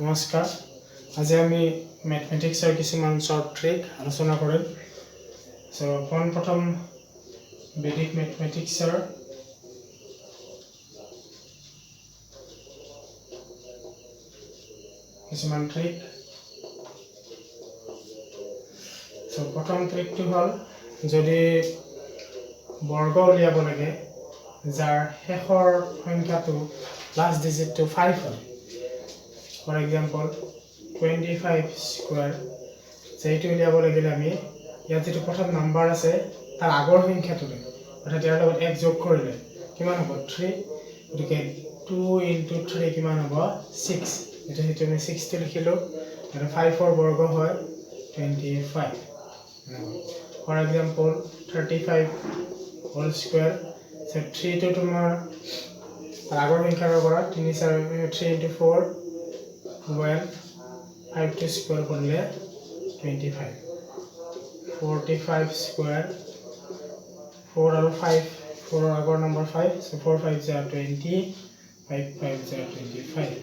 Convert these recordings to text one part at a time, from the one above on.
নমস্কাৰ আজি আমি ম্যাথমেটিক্সৰ কিছুমান শৰ্ট ট্ৰিক আলোচনা কৰিম সো প্ৰথম বেসিক ম্যাথমেটিক্সৰ কিছুমান ট্ৰিক সো প্ৰথম ট্ৰিকটো হ'ল যদি বৰ্গ উলিয়াব লাগে যাৰ শেষৰ সংখ্যাটো লাষ্ট ডিজিটটো 5 হয় For example, 25 square. যেটো উলিয়াব লাগিলে আমি ইয়াত যেটো প্ৰথম নাম্বাৰ আছে তাৰ আগৰ সংখ্যাটো লৈ অৰ্থাৎ ইয়াৰ লগত এক যোগ কৰিলে কিমান হ'ব 3 গতিকে 2 into 3 কিমান হ'ব 6 এটা হেতু আমি 6 টো লিখিলো আৰু 5 ৰ বৰ্গ হয় 25 For example, 35 whole square. So 3 to তোমাৰ তাৰ আগৰ সংখ্যাৰ পৰা 3 into 4 Well, 5 to square Karol 25 45 square 4 और 5 4 আগৰ number 5 so 4 5 are 20 5 5 are 25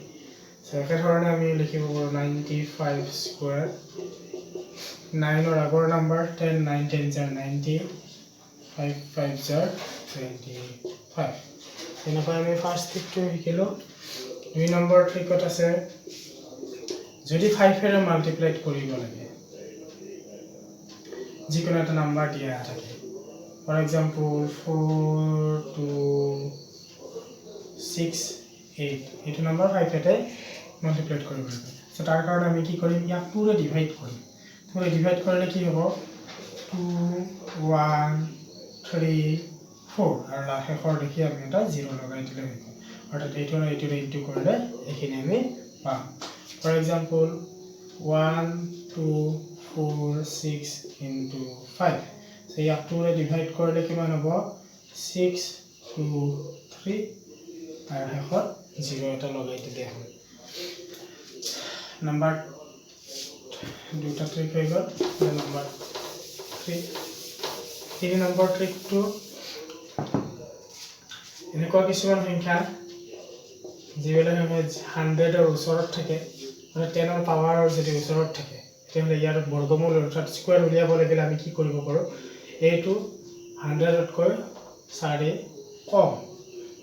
so একে ধৰণে আমি লিখিব পাৰো 95 square 9 or আগৰ number 10 9 10 are 90 5 5 are 25 এনেকৈ আমি ফাৰ্স্ট ট্ৰিকটো শিকিলো দুই নম্বৰ ট্ৰিকত আছে যদি 5 এৰে মাল্টিপ্লাই কৰিব লাগে যিকোনো এটা নাম্বাৰ দিয়া থাকে ফৰ এক্সাম্পল 4 2 6 8 এটা নাম্বাৰ 5 এতে মাল্টিপ্লাই কৰিব লাগে সো তাৰ কাৰণে আমি কি কৰিম ইয়াক 2 ৰে ডিভাইড কৰিম 2 ৰে ডিভাইড কৰিলে কি হ'ব 2 1 3 4 আৰু শেষৰ দেখি আমি এটা 0 লগাই দিলে হ'ব অৰ্থাৎ এইটো ইনটু কৰিলে এখিনি আমি পাম For example, 1, 2, 4, 6 into 5. So, you have to divide korle kiman hobo 6, 2, 3. Ar hekhot 0 eta logai dile hoy. Number 2 ta trick hoy gol. Number 3. 3 number trick to এনেকুৱা কিছুমান সংখ্যা যিবিলাক 100 ৰ ওচৰত থাকে 10 ৰ পাৱাৰ যদি ওচৰত থাকে তেতিয়াহলে ইয়াৰ বৰ্গমূল অৰ্থাৎ স্কয়াৰ উলিয়াব লাগিলে আমি কি কৰিব পাৰো এইটো 100 তকৈ 4 কম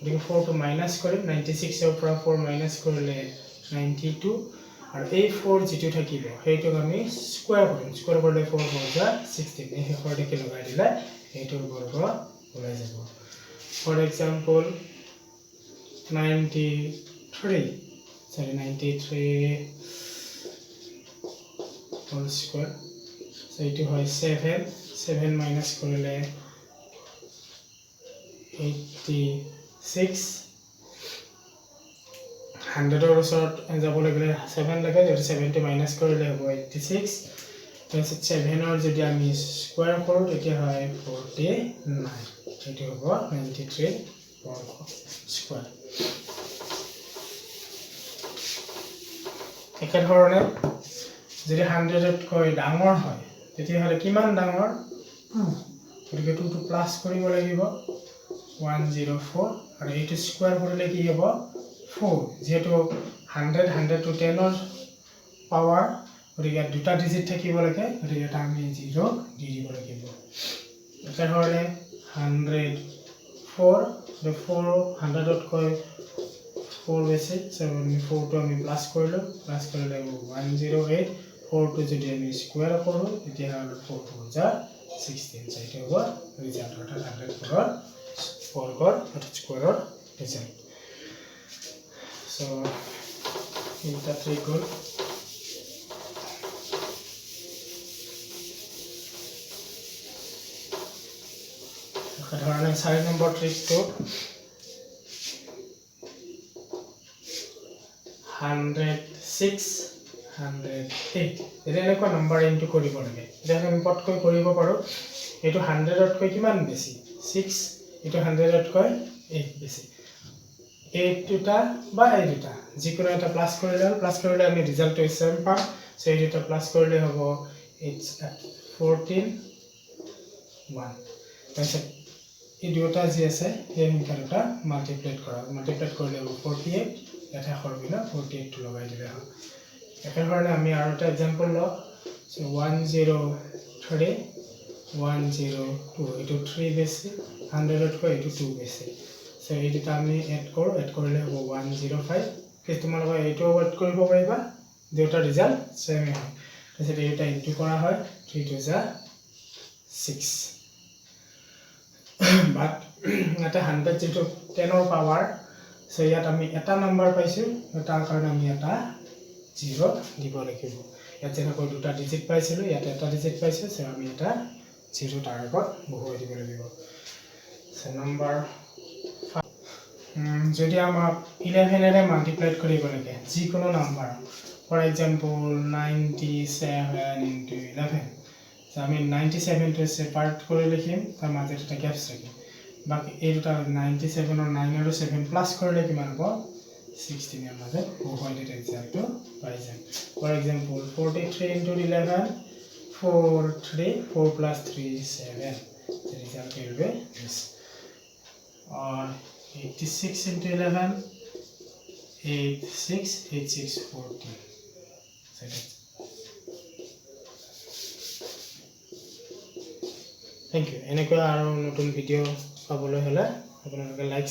গতিকে 4 টো মাইনাস কৰিম 96 ৰ পৰা 4 মাইনাস কৰিলে 92 আৰু এই 4 যেটো থাকিব সেইটো আমি স্কয়াৰ কৰিম স্কয়াৰ কৰিলে 4 হৈ যায় 16 এই হেকৰ দেখি লগাই দিলে এইটোৰ বৰ্গ ওলাই যাব for example 93 Sorry, 93 whole square. So it is 7. 7 minus korle 86. 100 or so. Jabo lagile 7 lage. Jodi 70 minus korle hobo 86. Then 7 or jodi ami square koru etia hoy 49. Etu hobo 93 square. একে ধৰণে যদি 100 তকৈ ডাঙৰ হয় তেতিয়াহলে কিমান ডাঙৰ 2 গতিকে 2 টো প্লাস কৰিব লাগিব 104 আৰু এইটো স্কয়াৰ কৰিলে কি হ'ব 4 যেটো 100 100 to 10 ৰ পাৱাৰ গতিকে দুটা ডিজিট থাকিব লাগে গতিকে এটা আমি 0 দি দিব লাগিব একে ধৰণে 104 the 4 100 তকৈ 4 বেছে 74 to আমি প্লাস কৰিলো প্লাস কৰিলে 108 4 to যদি আমি স্কয়াৰ কৰো তেতিয়া হল 4 হৈ যায় 16 সেইটো হ'ব ৰিজাল্ট অৰ্থাৎ 100 ৰ বৰ্গৰ অৰ্থাৎ স্কয়াৰৰ ৰিজাল্ট সো এটা ট্ৰিক হ'ল সাধাৰণতে 4 নম্বৰ ট্ৰিকটো 106 108 এটা এনেকুৱা নাম্বাৰ ইনটু কৰিব লাগে এটা আমি পটকৈ কৰিব পাৰো এটো 100 তকৈ কিমান বেছি 6 এটো 100 তকৈ 8 বেছি এই দুটা বা এই দুটা যিকোনো এটা প্লাস কৰিলে আমি ৰিজাল্টটো সেম পাম সো এই দুটা প্লাস কৰিলে হ'ব it's 14 1 তাৰপিছত এই দুটা যি আছে এই সংখ্যাটা মাল্টিপ্লাই কৰা মাল্টিপ্লাই কৰিলে 48 এটা খৰবিনা 48 টো লগাই দিলে হয় একেধৰণে আমি আৰু এটা এক্সাম্পল লওঁ 103 102 এইটো 3 বেছি 100তকৈ এইটো 2 বেছি সো এই দুটা আমি এড কৰিলে হ'ব 105 কি তোমালোকে এইটো এড কৰিব পাৰিবা দুটা ৰিজাল্ট সেম হয় তাৰপিছত এইটা ইনটু কৰা হয় 3 2 যা 6 বাট এটা 100 যেটো 10 ৰ পাৱাৰ সো ইয়াত আমি এটা নাম্বাৰ পাইছো তাৰ কাৰণে আমি এটা 0 দিব লাগিব ইয়াত যেনেকৈ দুটা ডিজিট পাইছিলো ইয়াত এটা ডিজিট পাইছো সো আমি এটা 0 তাৰ আগত বহুৱাই দিব লাগিব সো নাম্বাৰ যদি আমাক 11 এৰে মাল্টিপ্লাই কৰিব লাগে যিকোনো number for example 97 into 11 so আমি 97 টো সেপাৰেট কৰি লিখিম তাৰ মাজত এটা গ্যাপছ ৰাখিম বাকি এই দুটা 97 और 9 और 7 প্লাস কৰিলে কিমান হ'ব 16 এৰ মাঝে বহুৱাই দিলে ৰিজাল্টটো পাই যাম for example 43 into 11 4 plus 3 7 result হবে this और 86 into 11 86 14 Thank you. এনেকৈ আৰু নতুন ভিডিও পাবলৈ হলে আপোনালোকে লাইক